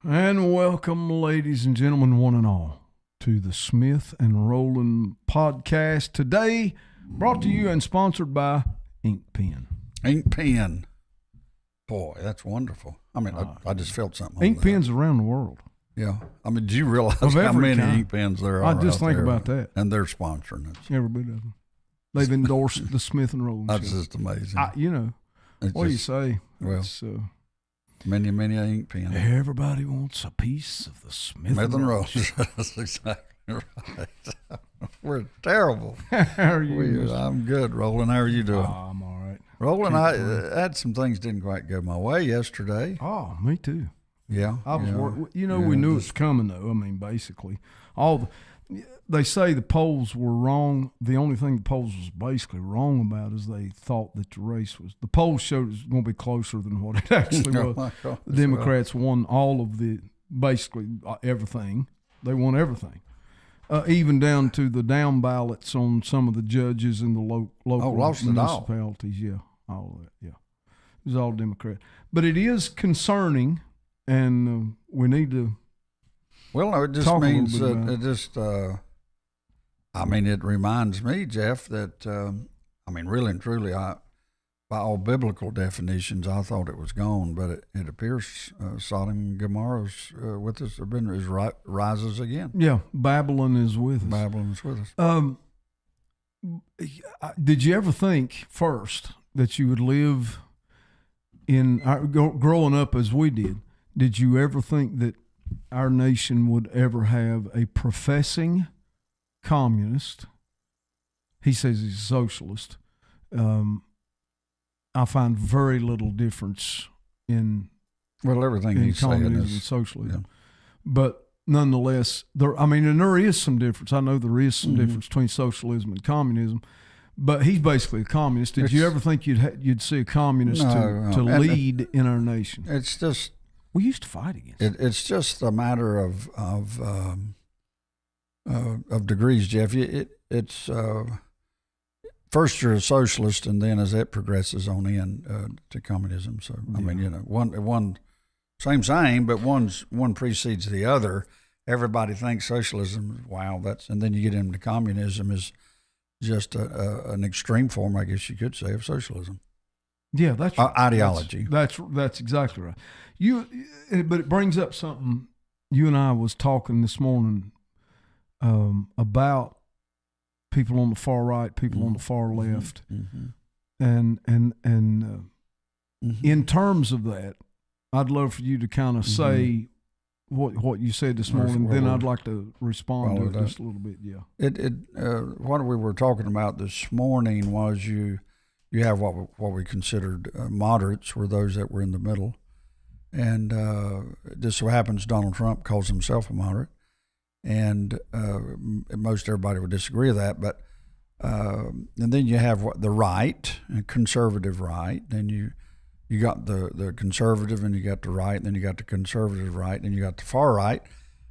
And welcome, ladies and gentlemen, one and all, to the Smith and Rowland podcast. Today, brought to you and sponsored by Ink Pen. Ink Pen. Boy, that's wonderful. I mean, I just felt something. Ink pens around the world. Yeah. I mean, do you realize Of how every many kind. ink pens there are? I just out think there? about that. And they're sponsoring us. Every bit of them. They've endorsed the Smith and Rowland That's show. just amazing. It's What do you just- say? Well, It's, many ink pens. everybody wants a piece of the Smith Smith and Rowland. Rose. That's exactly right. We're terrible. How are you? I'm good, Roland. How are you doing? I'm all right. Roland, I had some things didn't quite go my way yesterday. Oh, me too. Yeah. I was worried. We yeah, knew it was coming, though. I mean, basically, they say the polls were wrong. The only thing the polls was basically wrong about is they thought that the polls showed it was going to be closer than what it actually Oh, was. my gosh. The Democrats won all of basically everything. They won everything, even down to the down ballots on some of the judges in the local lost it all. municipalities. Yeah, all of that. Yeah, it was all Democrat. But it is concerning, and we need to. Well, no, it just Talk a little means bit that about it just, it reminds me, Jeff, that, really and truly, by all biblical definitions, I thought it was gone, but it appears Sodom and Gomorrah's with us, rises again. Yeah, Babylon is with us. Babylon's with us. Did you ever think first that you would live in growing up as we did? Did you ever think that our nation would ever have a professing communist? He says he's a socialist. I find very little difference in Everything he's saying communism and is socialism, but nonetheless, there is some difference. I know there is some difference between socialism and communism. But he's basically a communist. Did you ever think you'd see a communist to lead in our nation? It's just We used to fight against it. It's just a matter of degrees, Jeff. It's first you're a socialist, and then as it progresses on in to communism. So one same, but one precedes the other. Everybody thinks socialism, and then you get into communism is just an extreme form, I guess you could say, of socialism. Yeah, that's right. Ideology. That's exactly right. But it brings up something. You and I was talking this morning about people on the far right, people on the far left, and in terms of that, I'd love for you to kind of say what you said this morning. Then I'd like to respond to it just a little bit. Yeah. What we were talking about this morning was you have what we considered moderates, were those that were in the middle. And it just so happens Donald Trump calls himself a moderate. And most everybody would disagree with that. But and then you have the right, conservative right. Then you got the conservative, and you got the right, and then you got the conservative right, and you got the far right,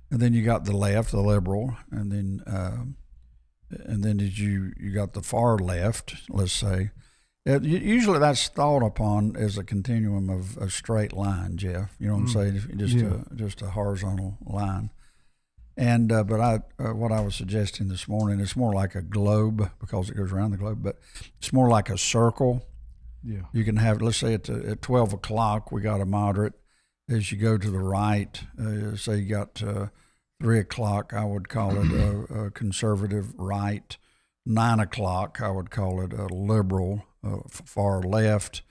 and then you got the left, the liberal, and then you got the far left, let's say. Usually that's thought upon as a continuum of a straight line, Jeff. You know what I'm saying? Just a horizontal line. And but what I was suggesting this morning, it's more like a globe because it goes around the globe, but it's more like a circle. Yeah. You can have, let's say at 12 o'clock, we got a moderate. As you go to the right, say you got 3 o'clock, I would call it a conservative right. 9 o'clock, I would call it a liberal, far left.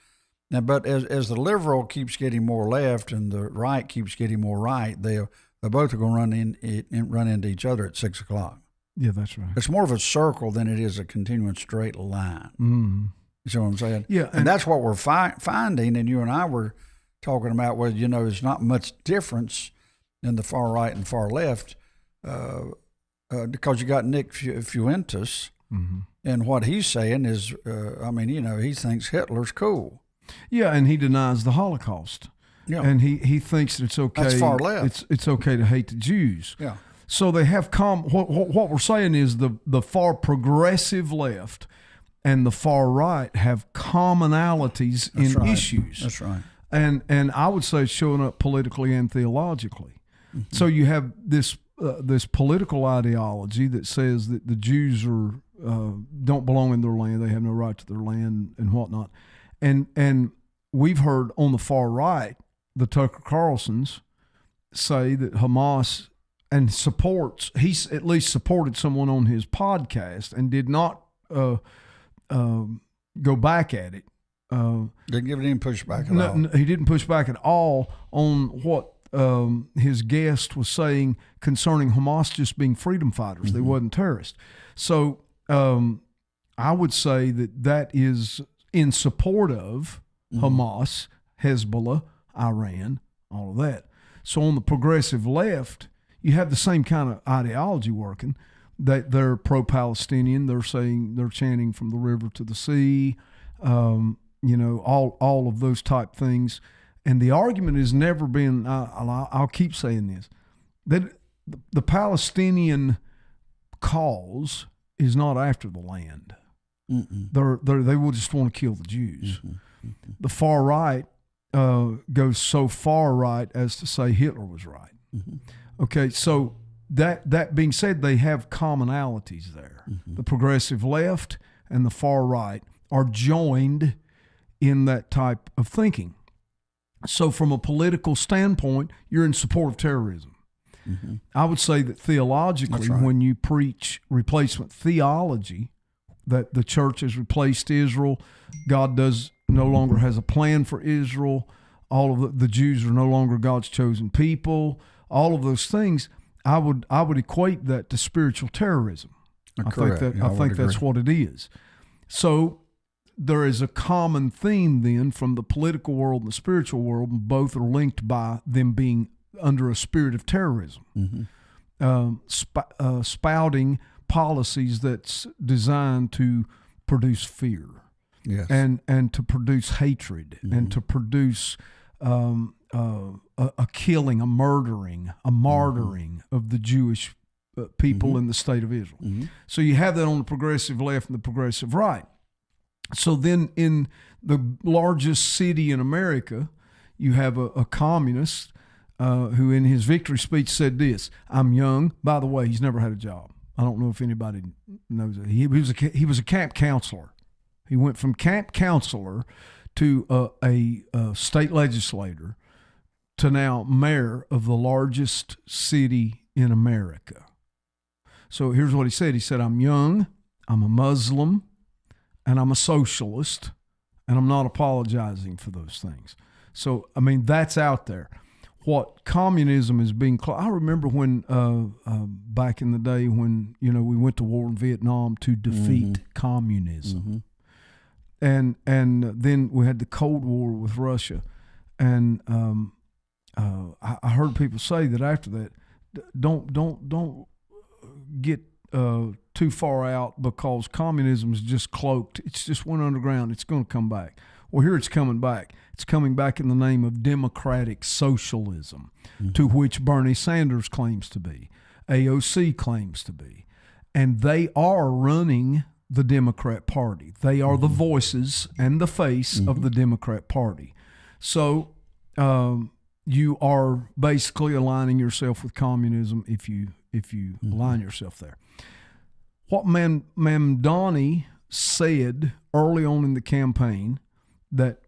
Now, but as the liberal keeps getting more left and the right keeps getting more right, they're both going to run into each other at 6 o'clock. Yeah, that's right. It's more of a circle than it is a continuing straight line. Mm-hmm. You see what I'm saying? Yeah. And that's what we're finding, and you and I were talking about, well, there's not much difference in the far right and far left because you got Nick Fuentes, and what he's saying is, he thinks Hitler's cool. Yeah, and he denies the Holocaust. Yeah. And he thinks that it's okay. That's far left. It's okay to hate the Jews. Yeah. So they have what we're saying is the far progressive left and the far right have commonalities in issues. That's right. and I would say it's showing up politically and theologically. Mm-hmm. So you have this political ideology that says that the Jews are don't belong in their land, they have no right to their land and whatnot, and we've heard on the far right the Tucker Carlsons say that Hamas and he's at least supported someone on his podcast and did not go back at it. Didn't give it any pushback at all. No, he didn't push back at all on what his guest was saying concerning Hamas just being freedom fighters. Mm-hmm. They wasn't terrorists. So I would say that is in support of Hamas, Hezbollah, Iran, all of that. So on the progressive left, you have the same kind of ideology working. That they're pro-Palestinian. They're saying, they're chanting from the river to the sea. All of those type things. And the argument has never been, I'll keep saying this, that the Palestinian cause is not after the land. They will just want to kill the Jews. The far right goes so far right as to say Hitler was right. Okay, so that being said, they have commonalities there. The progressive left and the far right are joined in that type of thinking. So from a political standpoint, you're in support of terrorism. I would say that theologically, when you preach replacement theology, that the church has replaced Israel, God no longer has a plan for Israel, all of the Jews are no longer God's chosen people, all of those things, I would equate that to spiritual terrorism. Correct. I think that's what it is. So there is a common theme then from the political world and the spiritual world, and both are linked by them being under a spirit of terrorism, spouting policies that's designed to produce fear, and to produce hatred, and to produce a killing, a murdering, a martyring of the Jewish people in the state of Israel. So you have that on the progressive left and the progressive right. So then in the largest city in America, you have a communist who in his victory speech said this, "I'm young." By the way, he's never had a job. I don't know if anybody knows that. He was a camp counselor. He went from camp counselor to a state legislator to now mayor of the largest city in America. So here's what he said. He said, "I'm young, I'm a Muslim, and I'm a socialist, and I'm not apologizing for those things." So, I mean, that's out there. What communism is being I remember when back in the day when, we went to war in Vietnam to defeat communism. And then we had the Cold War with Russia. And I heard people say that after that, don't get too far out, because communism is just cloaked. It's just went underground. It's going to come back. Well, here it's coming back. It's coming back in the name of democratic socialism, to which Bernie Sanders claims to be, AOC claims to be. And they are running the Democrat Party. They are the voices and the face of the Democrat Party. So you are basically aligning yourself with communism if you align yourself there. What Mamdani said early on in the campaign that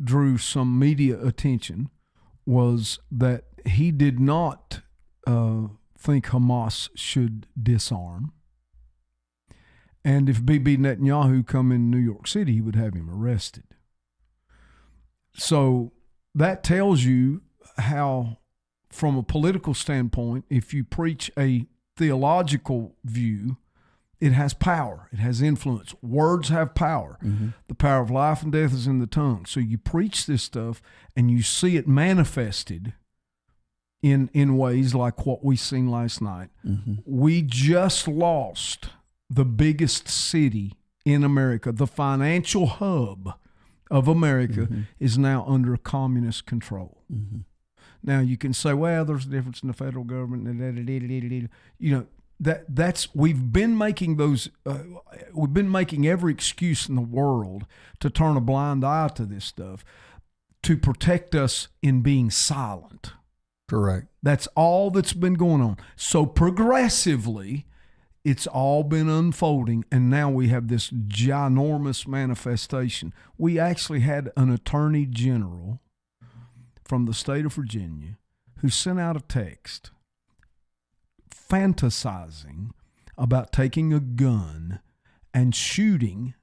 drew some media attention was that he did not think Hamas should disarm. And if Bibi Netanyahu come in New York City, he would have him arrested. So that tells you how, from a political standpoint, if you preach a theological view, it has power. It has influence. Words have power. The power of life and death is in the tongue. So you preach this stuff and you see it manifested in ways like what we seen last night. We just lost the biggest city in America. The financial hub of America is now under communist control. Now you can say, well, there's a difference in the federal government. We've been making we've been making every excuse in the world to turn a blind eye to this stuff. to protect us in being silent. Correct. That's all that's been going on. So progressively, it's all been unfolding, and now we have this ginormous manifestation. We actually had an attorney general from the state of Virginia who sent out a text fantasizing about taking a gun and shooting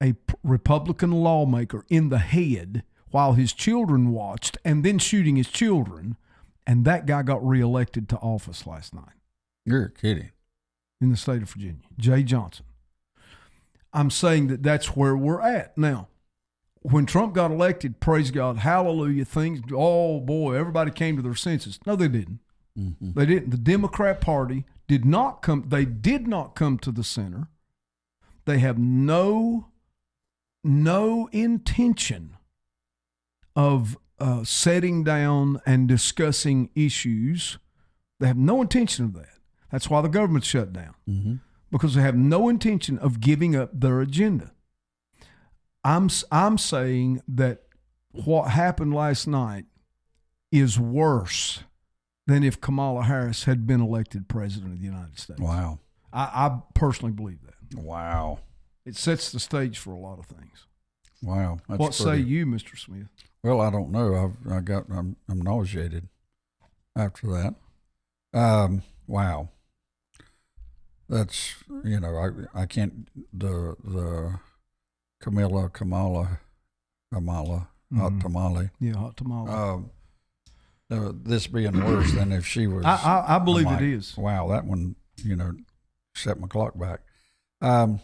a Republican lawmaker in the head while his children watched, and then shooting his children. And that guy got reelected to office last night. You're kidding. In the state of Virginia, Jay Johnson. I'm saying that that's where we're at. Now, when Trump got elected, praise God, hallelujah, things, oh boy, everybody came to their senses. No, they didn't. Mm-hmm. They didn't. The Democrat Party did not come to the center. They have no intention of setting down and discussing issues. They have no intention of that. That's why the government's shut down, mm-hmm. because they have no intention of giving up their agenda. I'm saying that what happened last night is worse than if Kamala Harris had been elected president of the United States. Wow. I personally believe that. Wow. It sets the stage for a lot of things. Wow. What say you, Mr. Smith? Well, I don't know. I'm nauseated after that. Wow. That's, I can't, the Kamala, hot tamale. Yeah, hot tamale. This being worse than if she was. I believe it is. Wow, that one, set my clock back. Only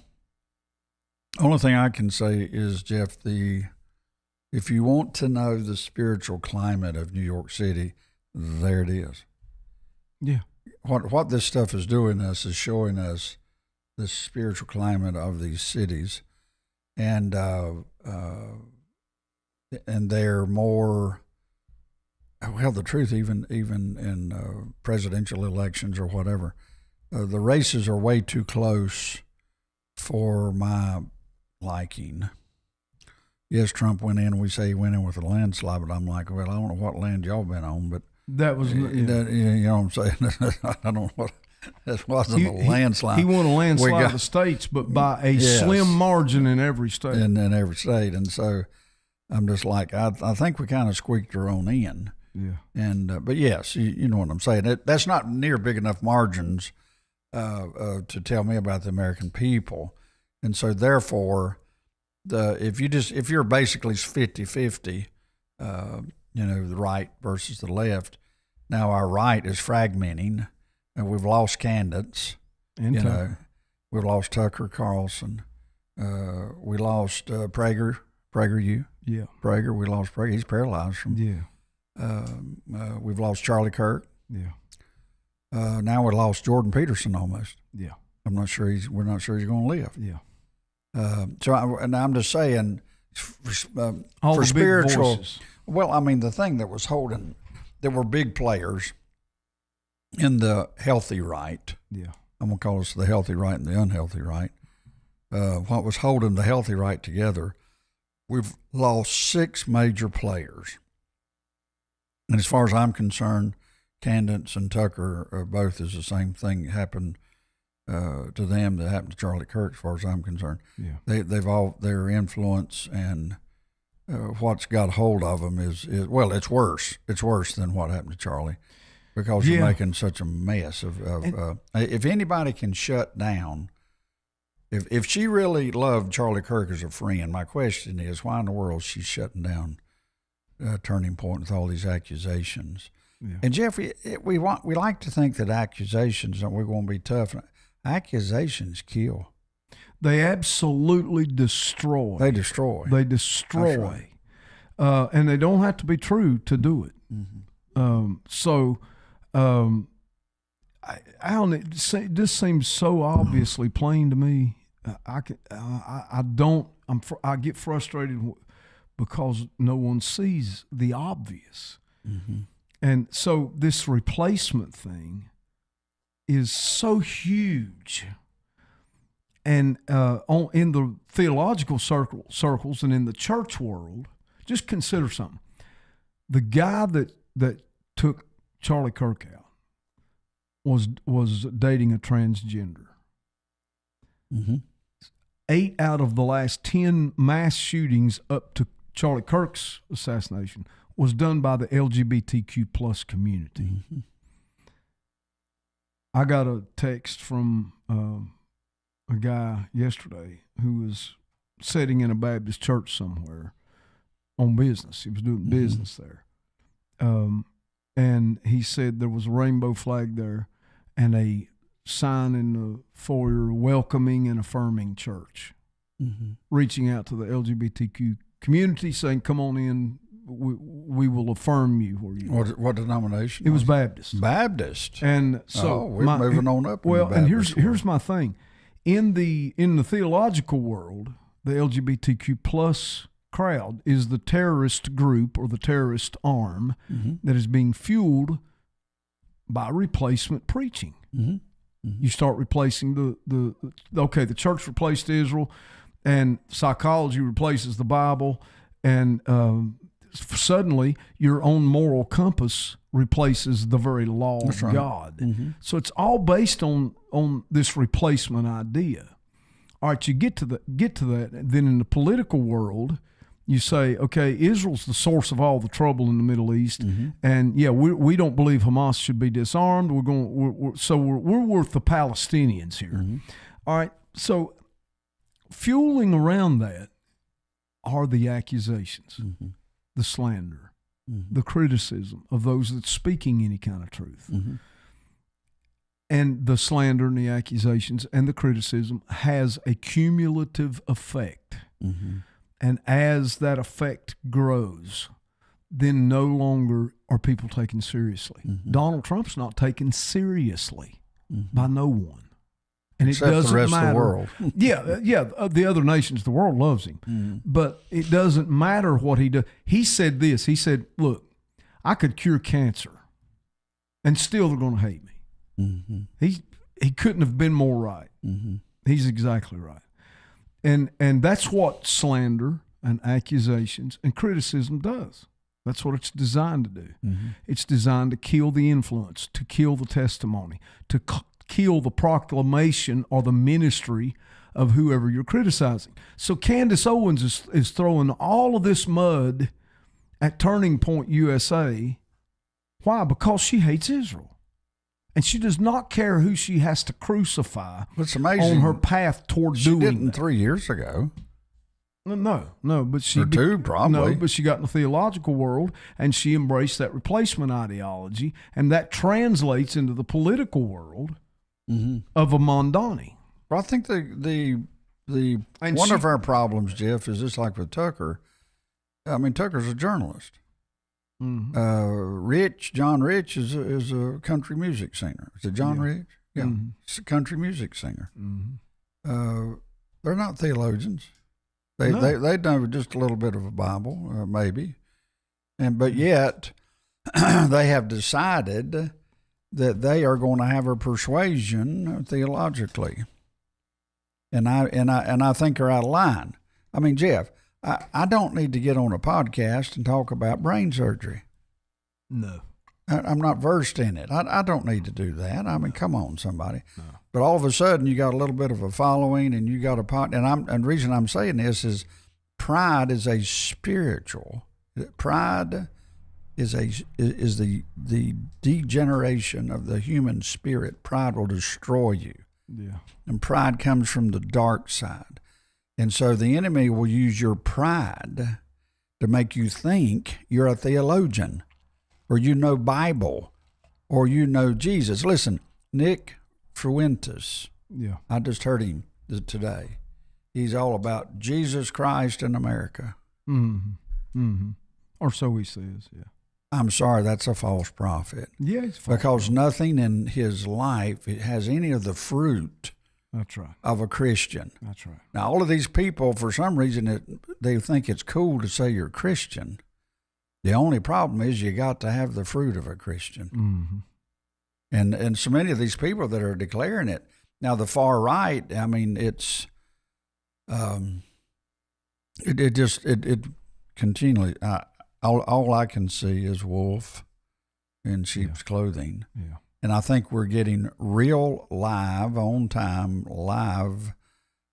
thing I can say is, Jeff, if you want to know the spiritual climate of New York City, there it is. Yeah. What this stuff is doing us is showing us the spiritual climate of these cities, and they're more. Well, the truth, even in presidential elections or whatever, the races are way too close for my liking. Yes, Trump went in. We say he went in with a landslide, but I'm like, well, I don't know what land y'all been on, but that was, you know what I'm saying. I don't know what. This wasn't a landslide. He won a landslide of the states, but by a slim margin in every state. In every state, and so I'm just like, I think we kind of squeaked our own in. Yeah. And but yes, you know what I'm saying. That's not near big enough margins to tell me about the American people, and so therefore, if you're basically 50-50, the right versus the left. Now our right is fragmenting, and we've lost candidates. And we've lost Tucker Carlson. We lost Prager. Yeah. Prager. We lost Prager. He's paralyzed from. Yeah. We've lost Charlie Kirk. Yeah. Now we lost Jordan Peterson almost. Yeah. We're not sure he's going to live. Yeah. I'm just saying, all for the spiritual. Big voices. Well, I mean, the thing that was holding, there were big players in the healthy right. Yeah. I'm going to call us the healthy right and the unhealthy right. What was holding the healthy right together, we've lost 6 major players. And as far as I'm concerned, Candace and Tucker are both is the same thing happened to them that happened to Charlie Kirk, as far as I'm concerned. Yeah. They've all, their influence and what's got hold of them is it's worse. It's worse than what happened to Charlie, because you're making such a mess of if anybody can shut down, if she really loved Charlie Kirk as a friend, my question is, why in the world is she shutting down Turning Point with all these accusations? Yeah. And Jeff, we like to think that accusations we're going to be tough. Accusations kill. They absolutely destroy. They destroy. Right. And they don't have to be true to do it. Mm-hmm. I don't know. This seems so obviously plain to me. I get frustrated because no one sees the obvious. Mm-hmm. And so this replacement thing is so huge. And in the theological circles and in the church world, just consider something. The guy that took Charlie Kirk out was dating a transgender. Mm-hmm. 8 out of the last 10 mass shootings up to Charlie Kirk's assassination was done by the LGBTQ plus community. Mm-hmm. I got a text from a guy yesterday who was sitting in a Baptist church somewhere on business. He was doing business there. And he said there was a rainbow flag there and a sign in the foyer welcoming and affirming church, reaching out to the LGBTQ community saying, come on in, we will affirm you where you are. What denomination? It was Baptist. Baptist. And so we're moving on up. Well, and here's my thing. In the theological world, the LGBTQ plus crowd is the terrorist group or the terrorist arm that is being fueled by replacement preaching. You start replacing the church replaced Israel, and psychology replaces the Bible, and suddenly your own moral compass replaces the very law of God. So it's all based on this replacement idea. All right, you get to that, and then in the political world, you say, okay, Israel's the source of all the trouble in the Middle East, and yeah, we don't believe Hamas should be disarmed. We're worth the Palestinians here. All right, so fueling around that are the accusations, the slander, the criticism of those that's speaking any kind of truth. And the slander and the accusations and the criticism has a cumulative effect. And as that effect grows, then no longer are people taken seriously. Donald Trump's not taken seriously by no one. And except it doesn't the rest matter. Of the world. The other nations, the world loves him. But it doesn't matter what he does. He said this. He said, look, I could cure cancer, and still they're going to hate me. He couldn't have been more right. He's exactly right. And that's what slander and accusations and criticism does. That's what it's designed to do. It's designed to kill the influence, to kill the testimony, to kill the proclamation or the ministry of whoever you're criticizing. So Candace Owens is throwing all of this mud at Turning Point USA. Why? Because she hates Israel. And she does not care who she has to crucify on her path toward doing that. She didn't 3 years ago. No, but she... Or two, probably. No, but she got in the theological world, and she embraced that replacement ideology, and that translates into the political world of a Mondani. Well, I think of our problems, Jeff, is just like with Tucker. I mean, Tucker's a journalist. John Rich is a country music singer. Is it John Rich? Yeah, it's a country music singer. They're not theologians. They know just a little bit of a Bible, maybe, but yet they have decided that they are going to have a persuasion theologically, and I think are out of line. I mean, Jeff, I don't need to get on a podcast and talk about brain surgery. No. I'm not versed in it. I don't need to do that. I mean, come on, somebody. No. But all of a sudden, you got a little bit of a following, and you got and the reason I'm saying this is pride is a spiritual. Pride is the degeneration of the human spirit. Pride will destroy you. Yeah. And pride comes from the dark side. And so the enemy will use your pride to make you think you're a theologian, or you know Bible, or you know Jesus. Listen, Nick Fuentes, I just heard him today. He's all about Jesus Christ in America. Or so he says, yeah. I'm sorry, that's a false prophet. Yeah, it's false. Because nothing in his life has any of the fruit That's right. of a Christian. That's right. Now, all of these people, for some reason, they think it's cool to say you're Christian. The only problem is you got to have the fruit of a Christian. And so many of these people that are declaring it. Now, the far right, I mean, it's it continually. all I can see is wolf in sheep's clothing. Yeah. And I think we're getting real live, on time, live.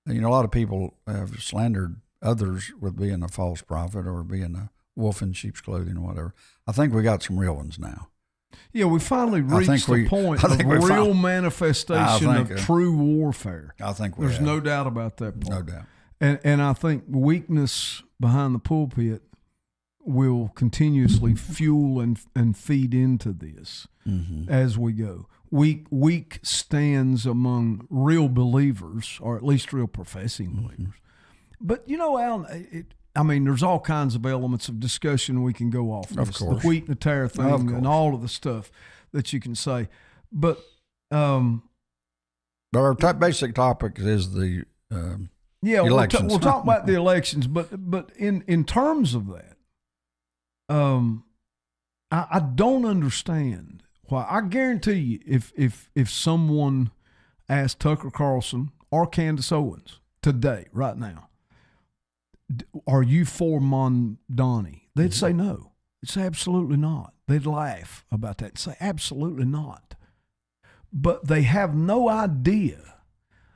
You know, a lot of people have slandered others with being a false prophet or being a wolf in sheep's clothing or whatever. I think we got some real ones now. Yeah, we finally reached the point of real manifestation of true warfare. I think there's no doubt about that part. No doubt. And I think weakness behind the pulpit will continuously fuel and feed into this as we go. Weak stands among real believers, or at least real professing believers. But, you know, Alan, there's all kinds of elements of discussion we can go off. Of course. The wheat and the tare thing and all of the stuff that you can say. But our basic topic is the elections. We'll talk about the elections, but in terms of that, I don't understand why. I guarantee you, if someone asked Tucker Carlson or Candace Owens today, right now, are you for Mondani? They'd say no. They'd say absolutely not. They'd laugh about that and say absolutely not. But they have no idea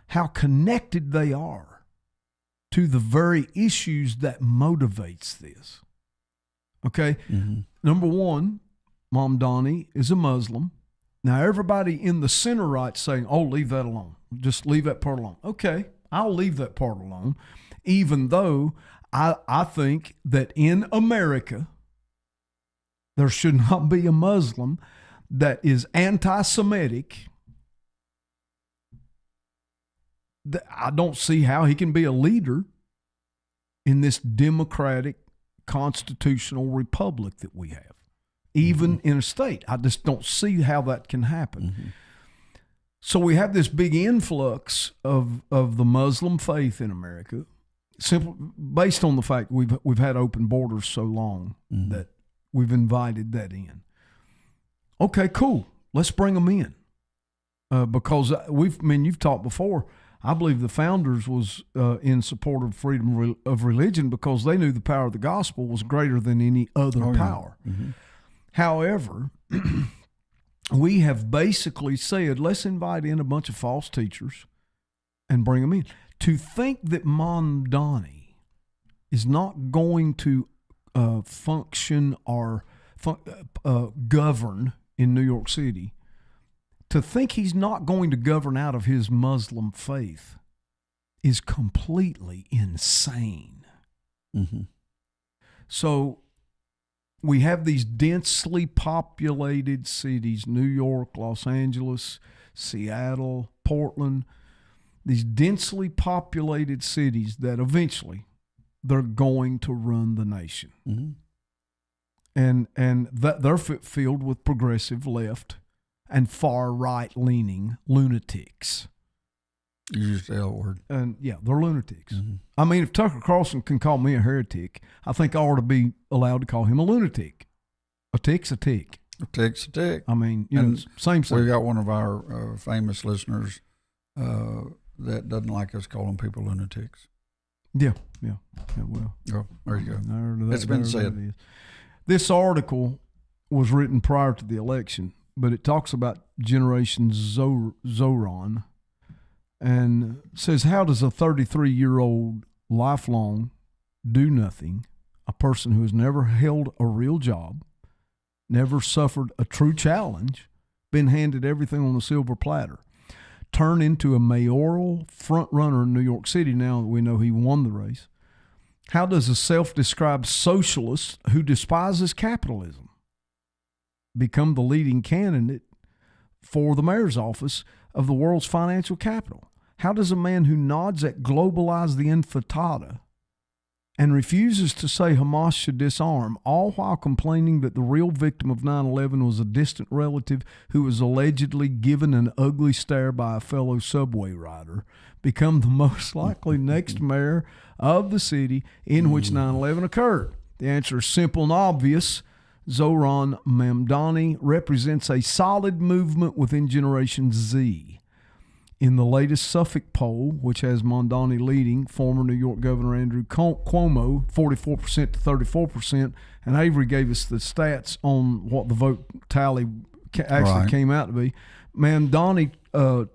how connected they are to the very issues that motivates this. Okay? Number one, Mondani is a Muslim. Now, everybody in the center right saying, oh, leave that alone. Just leave that part alone. Okay, I'll leave that part alone, even though I think that in America, there should not be a Muslim that is anti-Semitic. I don't see how he can be a leader in this democratic constitutional republic that we have, even in a state. I just don't see how that can happen. So we have this big influx of the Muslim faith in America, simply based on the fact we've had open borders so long that we've invited that in. Okay, cool. Let's bring them in because you've talked before. I believe the founders was in support of freedom of religion because they knew the power of the gospel was greater than any other power. However, we have basically said, let's invite in a bunch of false teachers and bring them in. To think that Mondani is not going to function or govern in New York City, to think he's not going to govern out of his Muslim faith is completely insane. So we have these densely populated cities, New York, Los Angeles, Seattle, Portland, these densely populated cities that eventually they're going to run the nation. And that they're filled with progressive left and far right leaning lunatics. You used the L word. And yeah, they're lunatics. I mean, if Tucker Carlson can call me a heretic, I think I ought to be allowed to call him a lunatic. A tick's a tick. A tick's a tick. I mean, same thing. We got one of our famous listeners that doesn't like us calling people lunatics. Yeah, well. Oh, there you go. It's been said. This article was written prior to the election, but it talks about Generation Zoran and says, how does a 33-year-old lifelong do nothing, a person who has never held a real job, never suffered a true challenge, been handed everything on a silver platter, turn into a mayoral front runner in New York City now that we know he won the race? How does a self-described socialist who despises capitalism become the leading candidate for the mayor's office of the world's financial capital? How does a man who nods at globalize the intifada and refuses to say Hamas should disarm, all while complaining that the real victim of 9/11 was a distant relative who was allegedly given an ugly stare by a fellow subway rider, become the most likely next mayor of the city in which 9/11 occurred? The answer is simple and obvious. Zoran Mamdani represents a solid movement within Generation Z. In the latest Suffolk poll, which has Mondani leading, former New York Governor Andrew Cuomo, 44% to 34%, and Avery gave us the stats on what the vote tally actually came out to be. Mondani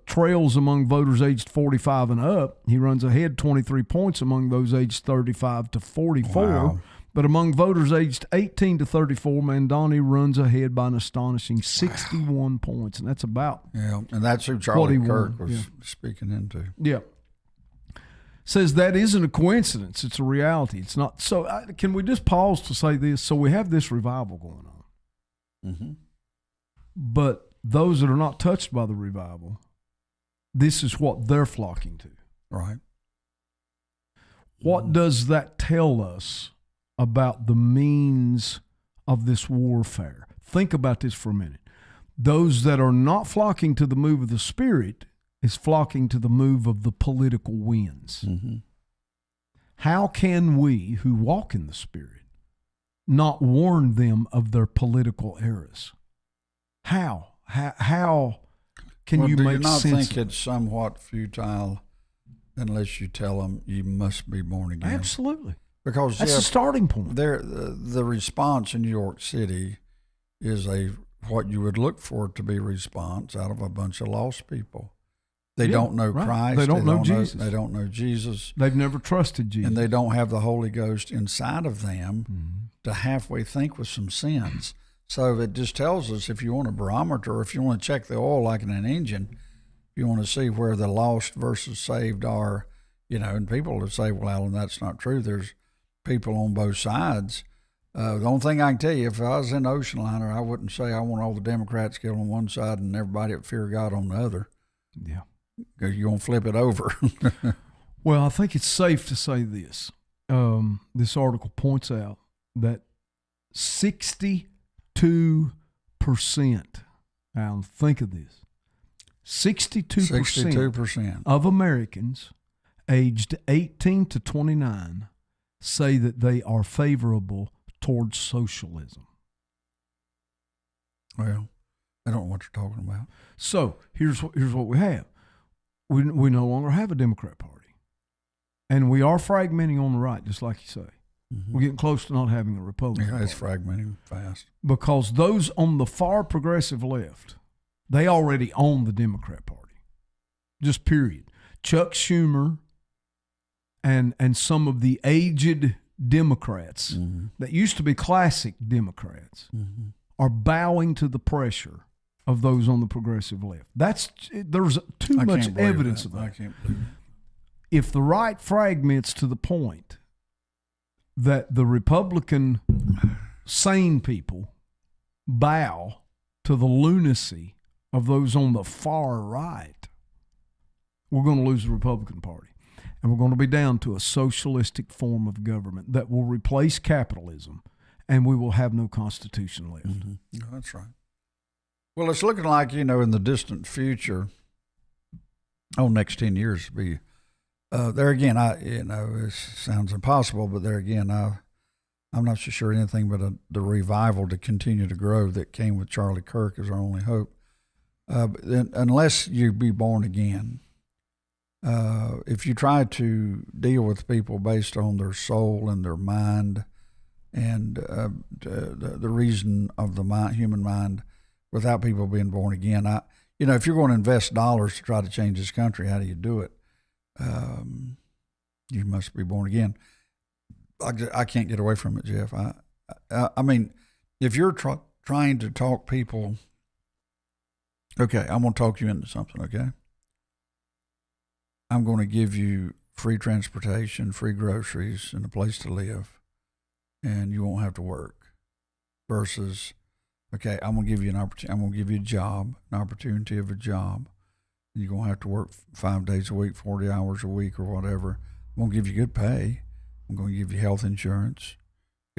trails among voters aged 45 and up. He runs ahead 23 points among those aged 35 to 44. Wow. But among voters aged 18 to 34, Mondani runs ahead by an astonishing 61 points, and that's about and that's who Charlie Kirk was speaking into. Yeah. Says that isn't a coincidence. It's a reality. It's not. So can we just pause to say this? So we have this revival going on. Mm-hmm. But those that are not touched by the revival, this is what they're flocking to. Right. What does that tell us about the means of this warfare? Think about this for a minute. Those that are not flocking to the move of the Spirit is flocking to the move of the political winds. Mm-hmm. How can we who walk in the Spirit not warn them of their political errors? How can you make sense? Do you not think it's somewhat futile unless you tell them you must be born again? Absolutely. Because that's the starting point. The response in New York City is what you would look for to be response out of a bunch of lost people. They don't know Christ. They don't know Jesus. They don't know Jesus. They've never trusted Jesus. And they don't have the Holy Ghost inside of them to halfway think with some sense. So it just tells us, if you want a barometer, if you want to check the oil like in an engine, if you want to see where the lost versus saved are, and people would say, well, Alan, that's not true. There's people on both sides. The only thing I can tell you, if I was in Ocean Liner, I wouldn't say I want all the Democrats killed on one side and everybody that fear God on the other. Yeah. Because you're going to flip it over. Well, I think it's safe to say this. This article points out that 62%, Alan, think of this, 62% of Americans aged 18 to 29 say that they are favorable towards socialism. Well, I don't know what you're talking about. So here's what we have. We no longer have a Democrat Party. And we are fragmenting on the right, just like you say. Mm-hmm. We're getting close to not having a Republican Party. It's fragmenting fast. Because those on the far progressive left, they already own the Democrat Party. Just period. Chuck Schumer and some of the aged Democrats that used to be classic Democrats are bowing to the pressure of those on the progressive left. There's too much evidence of that. I can't believe it. If the right fragments to the point that the Republican sane people bow to the lunacy of those on the far right, we're going to lose the Republican Party. And we're going to be down to a socialistic form of government that will replace capitalism, and we will have no constitution left. Mm-hmm. No, that's right. Well, it's looking like, in the distant future, next 10 years to be, there again, it sounds impossible, but there again, I'm not so sure anything but the revival to continue to grow that came with Charlie Kirk is our only hope. But then, unless you be born again, if you try to deal with people based on their soul and their mind and the reason of the human mind without people being born again, if you're going to invest dollars to try to change this country, how do you do it? You must be born again. I can't get away from it, Jeff. I mean, if you're trying to talk people, okay, I'm going to talk you into something, okay? I'm going to give you free transportation, free groceries, and a place to live, and you won't have to work. Versus, okay, I'm going to give you an opportunity. I'm going to give you a job, an opportunity of a job. You're going to have to work 5 days a week, 40 hours a week, or whatever. I'm going to give you good pay. I'm going to give you health insurance,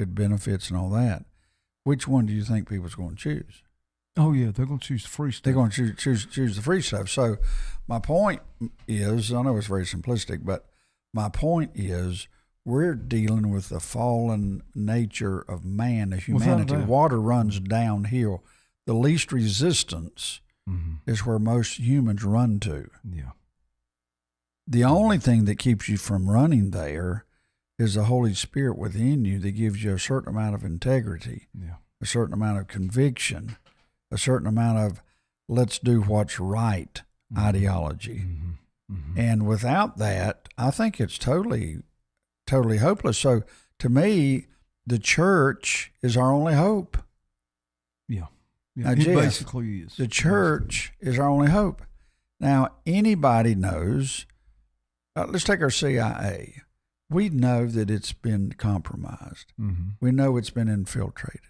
good benefits, and all that. Which one do you think people's going to choose? Oh, yeah, they're going to choose the free stuff. They're going to choose the free stuff. So my point is, I know it's very simplistic, but my point is we're dealing with the fallen nature of man, of humanity. Water runs downhill. The least resistance is where most humans run to. Yeah. The only thing that keeps you from running there is the Holy Spirit within you that gives you a certain amount of integrity, a certain amount of conviction, a certain amount of let's do what's right ideology. And without that, I think it's totally hopeless. So to me, the church is our only hope. Yeah. Now, It Jeff, basically is. the church is our only hope. Now, anybody knows, let's take our CIA. We know that it's been compromised. We know it's been infiltrated.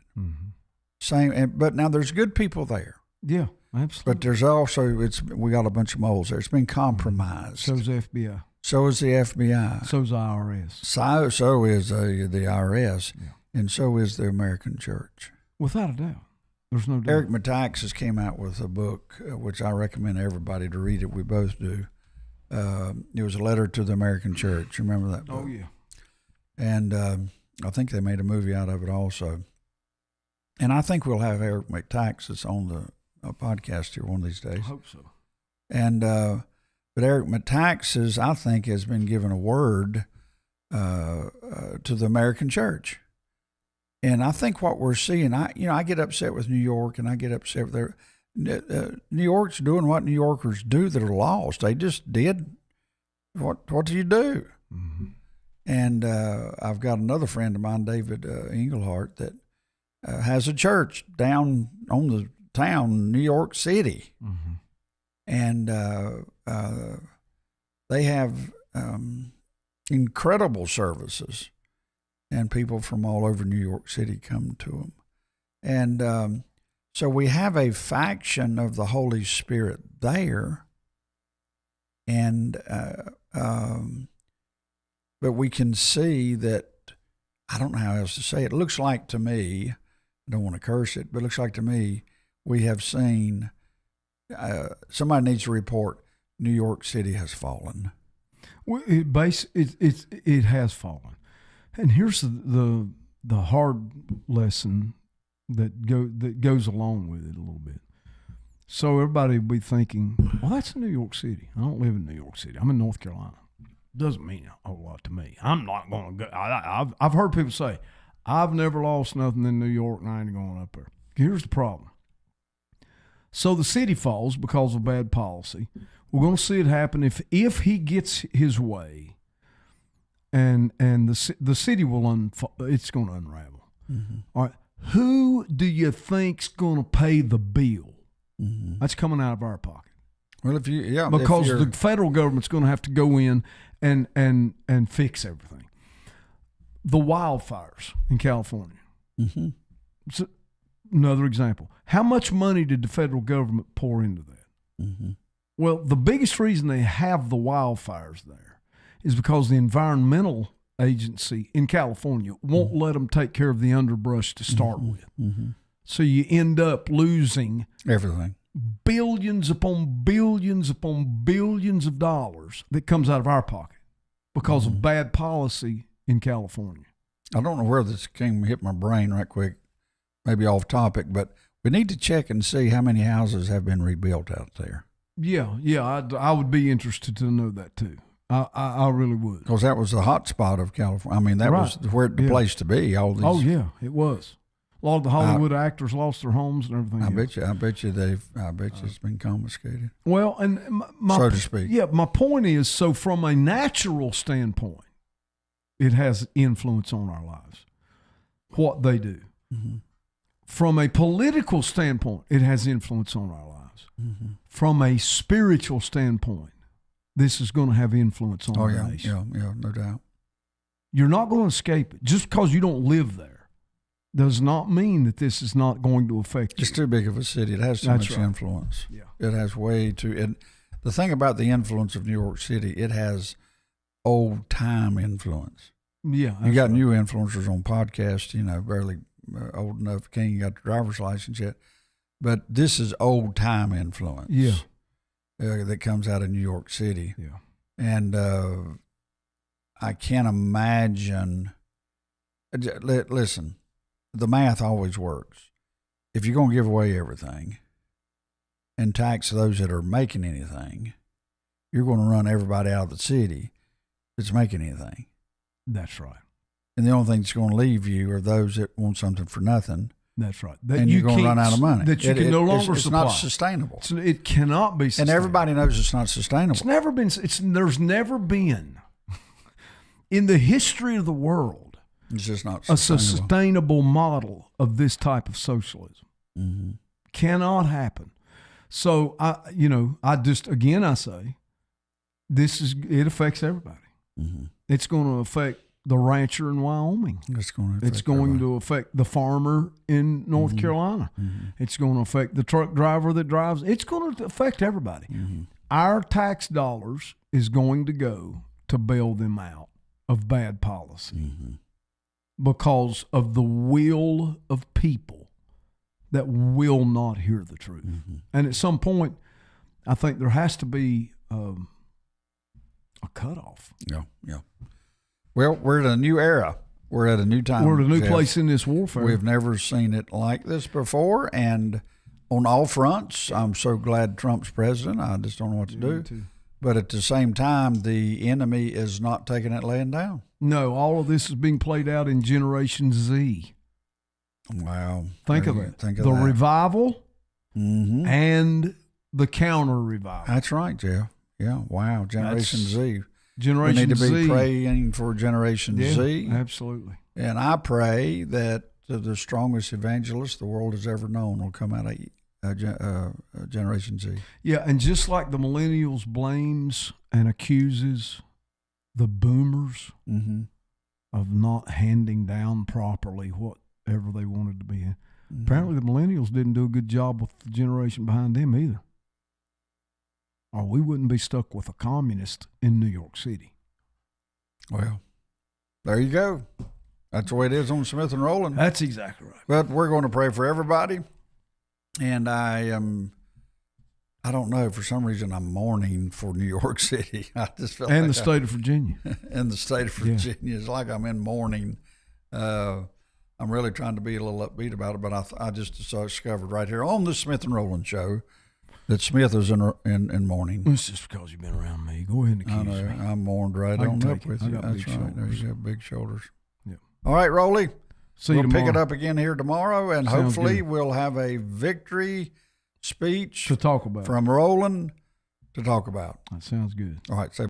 But now there's good people there. Yeah, absolutely. But there's also, we got a bunch of moles there. It's been compromised. So's the FBI. So is the FBI. So's the IRS. So is the IRS. Yeah. And so is the American church. Without a doubt. There's no doubt. Eric Metaxas came out with a book, which I recommend everybody to read it. We both do. It was a letter to the American church. You remember that book? Oh, yeah. And I think they made a movie out of it also. And I think we'll have Eric Metaxas on the podcast here one of these days. I hope so. And but Eric Metaxas, I think, has been given a word to the American church. And I think what we're seeing, I get upset with New York, and I get upset with New York's doing what New Yorkers do that are lost. They just did what do you do? And I've got another friend of mine, David Englehart, that has a church down on the town, New York City. And they have incredible services, and people from all over New York City come to them. And so we have a faction of the Holy Spirit there, and but we can see that, I don't know how else to say it. It looks like to me, I don't want to curse it, but it looks like to me we have seen, somebody needs to report, New York City has fallen. Well, it has fallen. And here's the hard lesson that goes along with it a little bit. So everybody will be thinking, well, that's New York City. I don't live in New York City. I'm in North Carolina. Doesn't mean a whole lot to me. I'm not going to go. I've heard people say, I've never lost nothing in New York, and I ain't going up there. Here's the problem. So the city falls because of bad policy. We're going to see it happen if he gets his way, and the city will it's going to unravel. All right, who do you think's going to pay the bill? That's coming out of our pocket. Well, because the federal government's going to have to go in and fix everything. The wildfires in California. So, another example. How much money did the federal government pour into that? Well, the biggest reason they have the wildfires there is because the environmental agency in California won't let them take care of the underbrush to start with. So you end up losing everything. Billions upon billions upon billions of dollars that comes out of our pocket because of bad policy in California. I don't know where this hit my brain right quick, maybe off topic, but we need to check and see how many houses have been rebuilt out there. Yeah, I would be interested to know that too. I really would. Because that was the hot spot of California. I mean, that was where the place to be. All these. Oh yeah, it was. A lot of the Hollywood actors lost their homes and everything. I bet you it's been confiscated. Well, and so to speak. Yeah, my point is, so from a natural standpoint, it has influence on our lives, what they do. From a political standpoint, it has influence on our lives. From a spiritual standpoint, this is going to have influence on our nation. Yeah, no doubt. You're not going to escape it. Just because you don't live there does not mean that this is not going to affect you. It's too big of a city. It has too much influence. Yeah. It has way too. And the thing about the influence of New York City, it has old time influence. Yeah. You got new influencers on podcasts, barely old enough, can't even got the driver's license yet. But this is old time influence. Yeah. That comes out of New York City. Yeah. And I can't imagine. Listen, the math always works. If you're going to give away everything, and tax those that are making anything, you're going to run everybody out of the city that's making anything. That's right. And the only thing that's going to leave you are those that want something for nothing. That's right. And you're going to run out of money. That you can no longer supply. It's not sustainable. It cannot be sustainable. And everybody knows it's not sustainable. It's never been. There's never been in the history of the world it's just not a sustainable model of this type of socialism. Mm-hmm. Cannot happen. So I say it affects everybody. Mm-hmm. It's going to affect the rancher in Wyoming. It's going to affect the farmer in North Carolina. Mm-hmm. It's going to affect the truck driver that drives. It's going to affect everybody. Mm-hmm. Our tax dollars is going to go to bail them out of bad policy because of the will of people that will not hear the truth. Mm-hmm. And at some point, I think there has to be a cutoff. Yeah. Well, we're at a new era. We're at a new time. We're at a new place in this warfare. We've never seen it like this before. And on all fronts, I'm so glad Trump's president. I just don't know what to do. Too. But at the same time, the enemy is not taking it laying down. No, all of this is being played out in Generation Z. Wow. Think of it. Think of the that. revival and the counter revival. That's right, Jeff. Yeah. Wow. Generation Z. Generation we need to be Z. praying for Generation Z. Absolutely. And I pray that the strongest evangelist the world has ever known will come out of Generation Z. Yeah, and just like the millennials blames and accuses the boomers of not handing down properly whatever they wanted to be in, apparently the millennials didn't do a good job with the generation behind them either. Or we wouldn't be stuck with a communist in New York City. Well, there you go. That's the way it is on Smith and Rowland. That's exactly right. But we're going to pray for everybody. And I don't know, for some reason I'm mourning for New York City. I just feel the state of Virginia. And the state of Virginia. Yeah. It's like I'm in mourning. I'm really trying to be a little upbeat about it, but I just discovered right here on the Smith and Rowland show that Smith is in mourning. It's just because you've been around me. Go ahead and accuse me. I'm mourned right on up with you. That's right. There you go, big shoulders. Yeah. All right, Rolly. We'll pick it up again here tomorrow, and hopefully we'll have a victory speech to talk about from Rowland to talk about. That sounds good. All right.